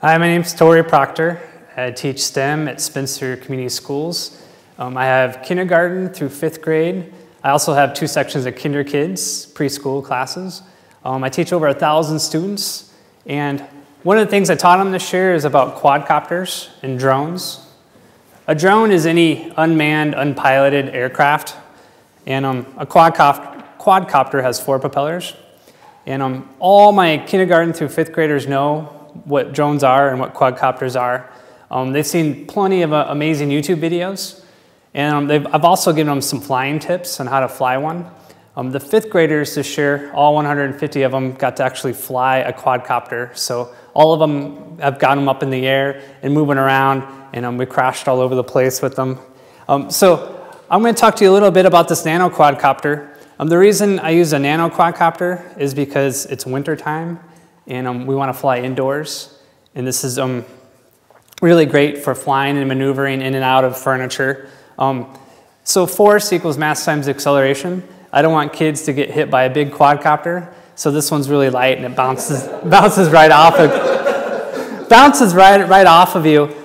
Hi, my name's Torrey Proctor. I teach STEM at Spencer Community Schools. I have kindergarten through 5th grade. I also have 2 sections of kinder kids, preschool classes. I teach over 1,000 students, and one of the things I taught them this year is about quadcopters and drones. A drone is any unmanned, unpiloted aircraft, and a quadcopter has 4 propellers. And all my kindergarten through 5th graders know what drones are and what quadcopters are. They've seen plenty of amazing YouTube videos, and I've also given them some flying tips on how to fly one. The 5th graders this year, all 150 of them, got to actually fly a quadcopter. So all of them have got them up in the air and moving around, and we crashed all over the place with them. So I'm going to talk to you a little bit about this nano quadcopter. The reason I use a nano quadcopter is because it's winter time, and we want to fly indoors. And this is really great for flying and maneuvering in and out of furniture. So force equals mass times acceleration. I don't want kids to get hit by a big quadcopter, so this one's really light and it bounces right off of you.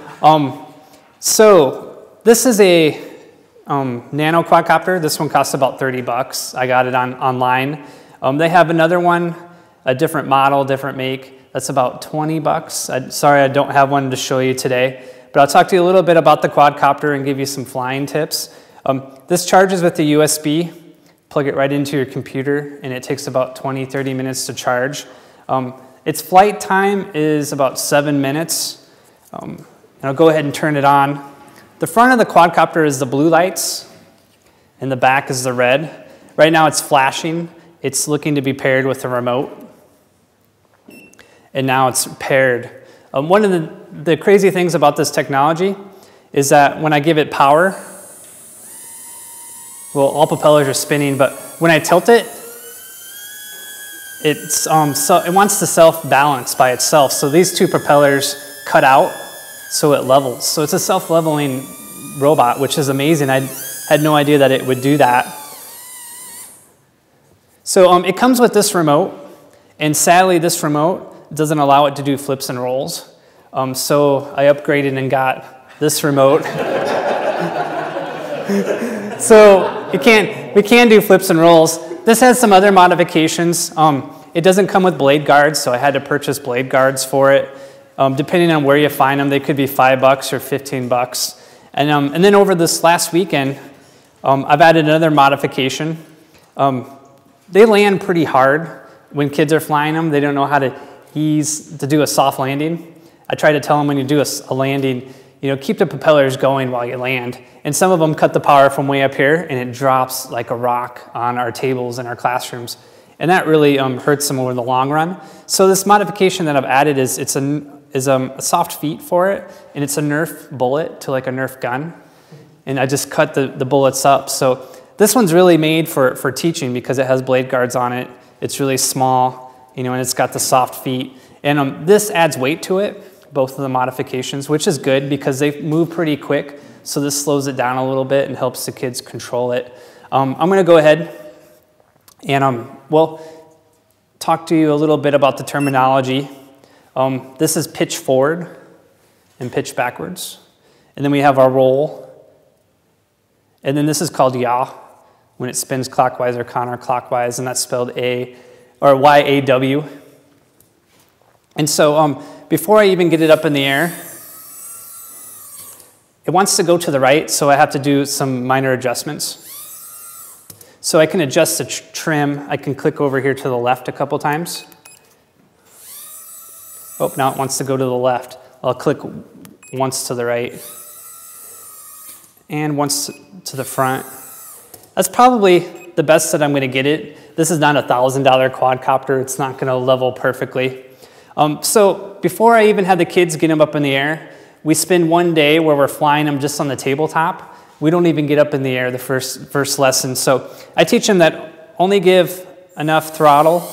So this is a nano quadcopter. This one costs about 30 bucks. I got it online. They have another one, a different model, different make. That's about 20 bucks. Sorry, I don't have one to show you today, but I'll talk to you a little bit about the quadcopter and give you some flying tips. This charges with the USB. Plug it right into your computer, and it takes about 20-30 minutes to charge. Its flight time is about 7 minutes. And I'll go ahead and turn it on. The front of the quadcopter is the blue lights, and the back is the red. Right now it's flashing. It's looking to be paired with the remote. And now it's paired. One of the crazy things about this technology is that when I give it power, well, all propellers are spinning, but when I tilt it, it wants to self-balance by itself. So these 2 propellers cut out, so it levels. So it's a self-leveling robot, which is amazing. I had no idea that it would do that. So it comes with this remote, and sadly, this remote doesn't allow it to do flips and rolls. So I upgraded and got this remote. So we can do flips and rolls. This has some other modifications. It doesn't come with blade guards, so I had to purchase blade guards for it. Depending on where you find them, they could be $5 or 15 bucks. And then over this last weekend, I've added another modification. They land pretty hard when kids are flying them. They don't know how to do a soft landing. I try to tell them when you do a landing, keep the propellers going while you land. And some of them cut the power from way up here, and it drops like a rock on our tables in our classrooms. And that really hurts them over the long run. So this modification that I've added is a soft feet for it, and it's a Nerf bullet to like a Nerf gun. And I just cut the bullets up. So this one's really made for teaching because it has blade guards on it. It's really small, and it's got the soft feet. And this adds weight to it, both of the modifications, which is good because they move pretty quick. So this slows it down a little bit and helps the kids control it. I'm going to go ahead and talk to you a little bit about the terminology. This is pitch forward and pitch backwards. And then we have our roll. And then this is called yaw when it spins clockwise or counterclockwise, and that's spelled Y-A-W. And so before I even get it up in the air, it wants to go to the right, so I have to do some minor adjustments. So I can adjust the trim. I can click over here to the left a couple times. Oh, now it wants to go to the left. I'll click once to the right and once to the front. That's probably the best that I'm going to get it. This is not a $1,000 quadcopter. It's not going to level perfectly. So before I even had the kids get them up in the air, we spend one day where we're flying them just on the tabletop. We don't even get up in the air the first lesson. So I teach them that only give enough throttle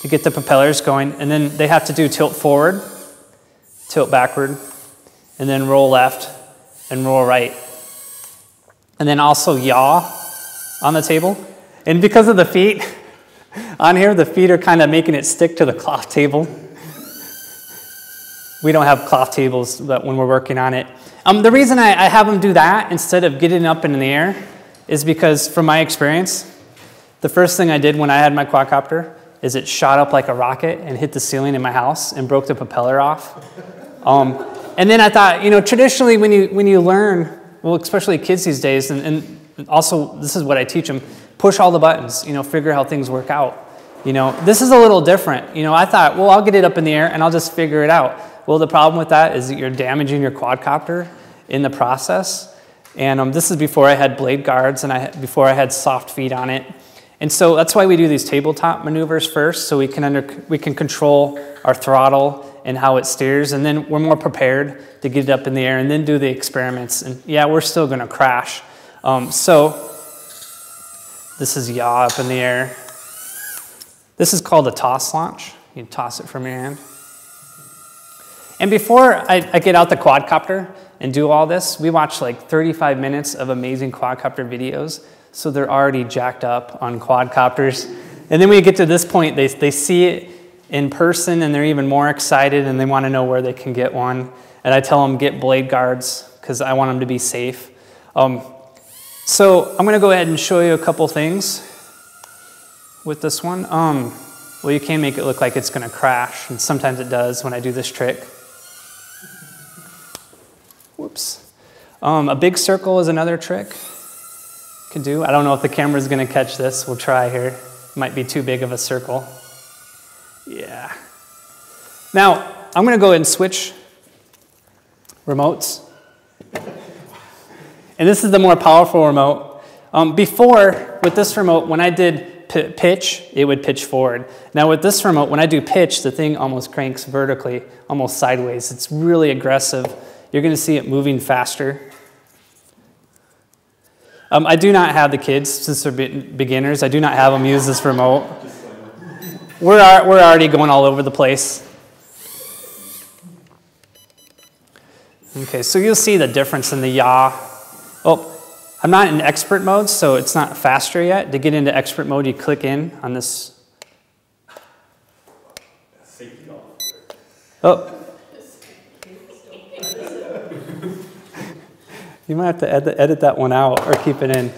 to get the propellers going, and then they have to do tilt forward, tilt backward, and then roll left and roll right. And then also yaw on the table. And because of the feet on here, the feet are kind of making it stick to the cloth table. We don't have cloth tables but when we're working on it. The reason I have them do that instead of getting up in the air is because, from my experience, the first thing I did when I had my quadcopter is it shot up like a rocket and hit the ceiling in my house and broke the propeller off. And then I thought, traditionally when you learn, well, especially kids these days, and also this is what I teach them, push all the buttons, figure how things work out. This is a little different. I thought, well, I'll get it up in the air and I'll just figure it out. Well, the problem with that is that you're damaging your quadcopter in the process. And this is before I had blade guards and before I had soft feet on it. And so that's why we do these tabletop maneuvers first, so we can control our throttle and how it steers, and then we're more prepared to get it up in the air and then do the experiments. And yeah, we're still going to crash. So this is yaw up in the air. This is called a toss launch. You toss it from your hand. And before I get out the quadcopter and do all this, we watch like 35 minutes of amazing quadcopter videos. So they're already jacked up on quadcopters. And then when you get to this point, they see it in person and they're even more excited and they want to know where they can get one. And I tell them get blade guards because I want them to be safe. So I'm going to go ahead and show you a couple things with this one. Well, you can make it look like it's going to crash, and sometimes it does when I do this trick. Whoops. A big circle is another trick you can do. I don't know if the camera's going to catch this. We'll try here. Might be too big of a circle. Yeah. Now, I'm going to go ahead and switch remotes. And this is the more powerful remote. Before, with this remote, when I did pitch, it would pitch forward. Now with this remote, when I do pitch, the thing almost cranks vertically, almost sideways. It's really aggressive. You're going to see it moving faster. I do not have the kids, since they're beginners, I do not have them use this remote. We're already going all over the place. Okay, so you'll see the difference in the yaw. Oh, I'm not in expert mode, so it's not faster yet. To get into expert mode, you click in on this. Oh. You might have to edit that one out or keep it in.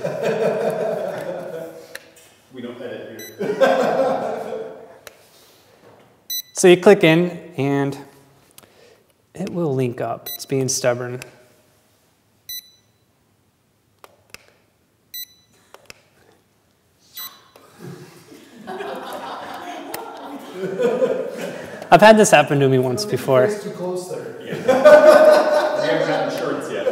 We don't edit here. So you click in, and it will link up. It's being stubborn. I've had this happen to me once before. It's too close there. Yeah. We haven't got insurance yet.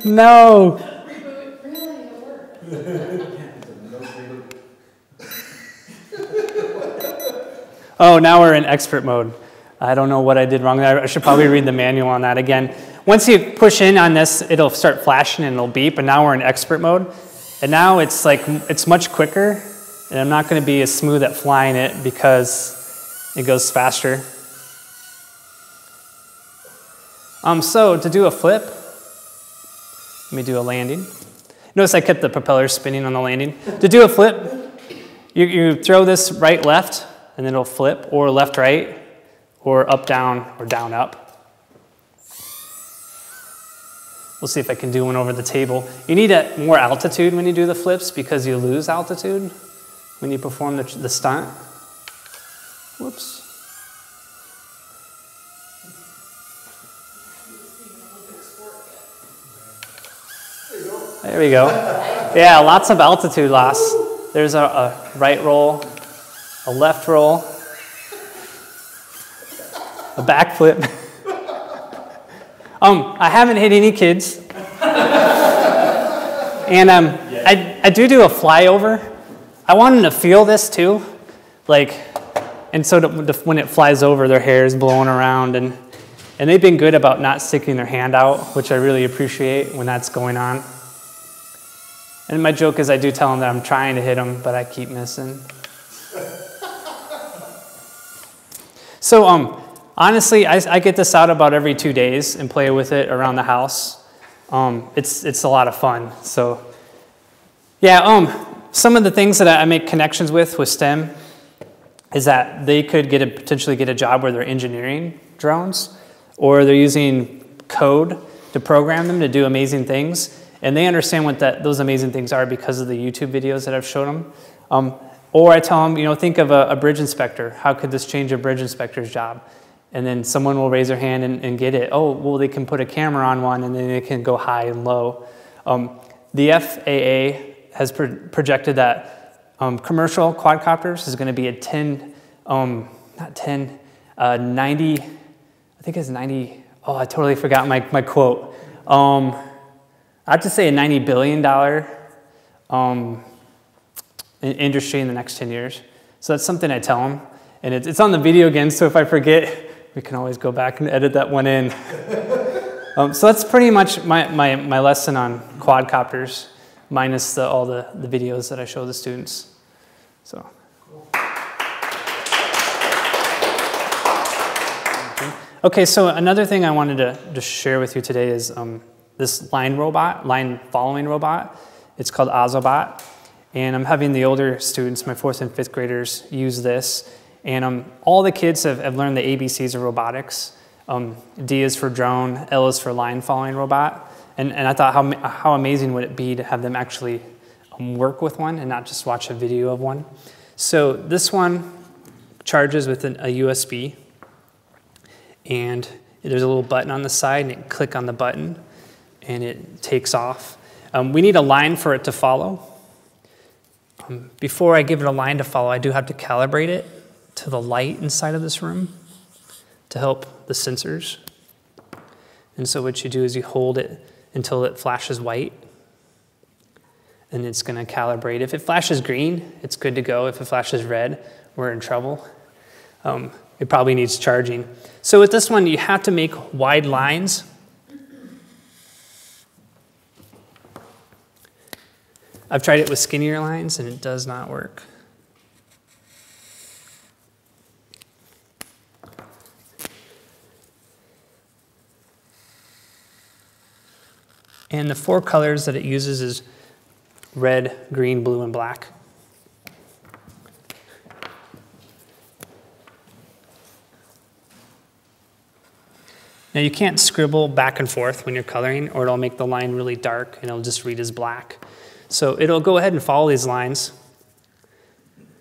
No. Reboot. Really, it worked. Oh, now we're in expert mode. I don't know what I did wrong there. I should probably read the manual on that again. Once you push in on this, it'll start flashing and it'll beep, and now we're in expert mode. And now it's much quicker, and I'm not going to be as smooth at flying it because it goes faster. So to do a flip, let me do a landing. Notice I kept the propeller spinning on the landing. To do a flip, you throw this right, left, and then it'll flip, or left, right, or up, down, or down, up. We'll see if I can do one over the table. You need more altitude when you do the flips because you lose altitude when you perform the stunt. Whoops. There we go. Yeah, lots of altitude loss. There's a right roll, a left roll, a back flip. I haven't hit any kids. And I do a flyover. I want them to feel this too. And so when it flies over, their hair is blowing around. And they've been good about not sticking their hand out, which I really appreciate when that's going on. And my joke is I do tell them that I'm trying to hit them, but I keep missing. So Honestly, I get this out about every 2 days and play with it around the house. It's a lot of fun. So yeah, some of the things that I make connections with STEM is that they could potentially get a job where they're engineering drones, or they're using code to program them to do amazing things, and they understand what those amazing things are because of the YouTube videos that I've shown them. Or I tell them, think of a bridge inspector. How could this change a bridge inspector's job? And then someone will raise their hand and get it. Oh, well, they can put a camera on one, and then they can go high and low. The FAA has projected that commercial quadcopters is going to be at 90, I think it's 90, oh, I totally forgot my quote. I have to say a $90 billion industry in the next 10 years. So that's something I tell them. And it's on the video again, so if I forget, we can always go back and edit that one in. So that's pretty much my lesson on quadcopters, minus all the videos that I show the students. So. Okay, so another thing I wanted to share with you today is this line following robot. It's called Ozobot. And I'm having the older students, my 4th and 5th graders, use this. And all the kids have learned the ABCs of robotics. D is for drone, L is for line following robot. And I thought how amazing would it be to have them actually work with one and not just watch a video of one. So this one charges with a USB. And there's a little button on the side, and you click on the button, and it takes off. We need a line for it to follow. Before I give it a line to follow, I do have to calibrate it to the light inside of this room to help the sensors. And so what you do is you hold it until it flashes white, and it's going to calibrate. If it flashes green, it's good to go. If it flashes red, we're in trouble. It probably needs charging. So with this one, you have to make wide lines. I've tried it with skinnier lines, and it does not work. And the 4 colors that it uses is red, green, blue, and black. Now you can't scribble back and forth when you're coloring, or it'll make the line really dark and it'll just read as black. So it'll go ahead and follow these lines.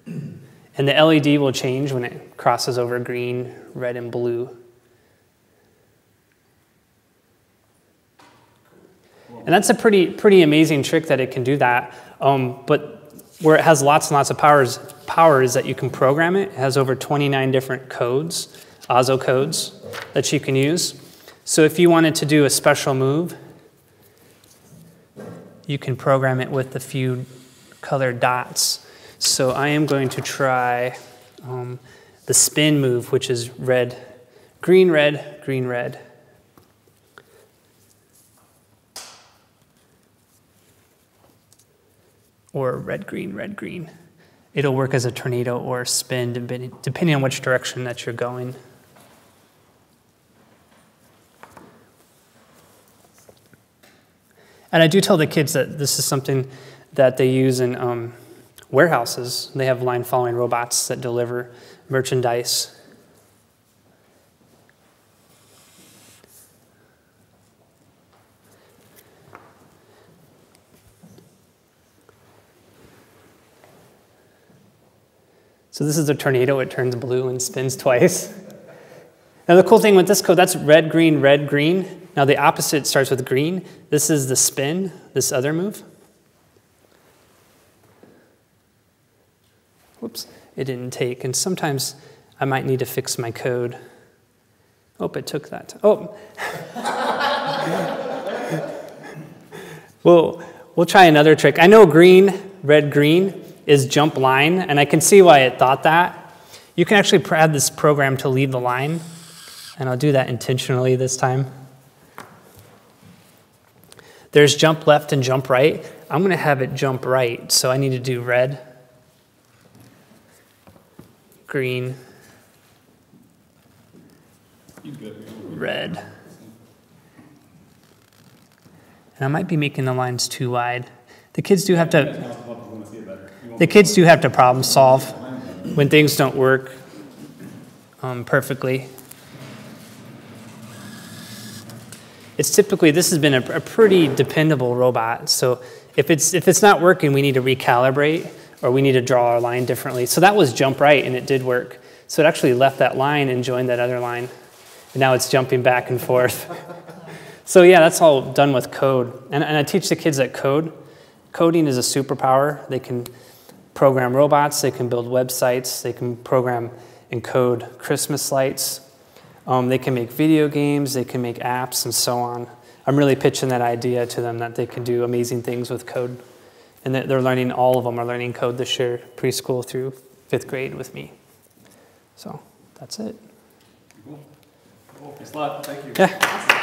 And the LED will change when it crosses over green, red, and blue. And that's a pretty amazing trick that it can do that. But where it has lots and lots of power is that you can program it. It has over 29 different codes, OZO codes, that you can use. So if you wanted to do a special move, you can program it with a few colored dots. So I am going to try the spin move, which is red, green, red, green, red. Or red, green, red, green. It'll work as a tornado or a spin, depending on which direction that you're going. And I do tell the kids that this is something that they use in warehouses. They have line following robots that deliver merchandise. So this is a tornado. It turns blue and spins twice. Now the cool thing with this code, that's red, green, red, green. Now the opposite starts with green. This is the spin, this other move. Whoops, it didn't take. And sometimes I might need to fix my code. Oh, it took that. Oh. We'll try another trick. I know green, red, green is jump line, and I can see why it thought that. You can actually add this program to leave the line, and I'll do that intentionally this time. There's jump left and jump right. I'm going to have it jump right, so I need to do red, green, red. And I might be making the lines too wide. The kids do have to problem solve when things don't work perfectly. It's typically, this has been a pretty dependable robot. So if it's not working, we need to recalibrate or we need to draw our line differently. So that was jump right and it did work. So it actually left that line and joined that other line. And now it's jumping back and forth. So yeah, that's all done with code. And I teach the kids that coding is a superpower. They can program robots, they can build websites, they can program and code Christmas lights. They can make video games, they can make apps, and so on. I'm really pitching that idea to them that they can do amazing things with code. And they're learning, all of them are learning code this year, preschool through 5th grade with me. So that's it. Cool. Thanks a lot. Thank you. Yeah.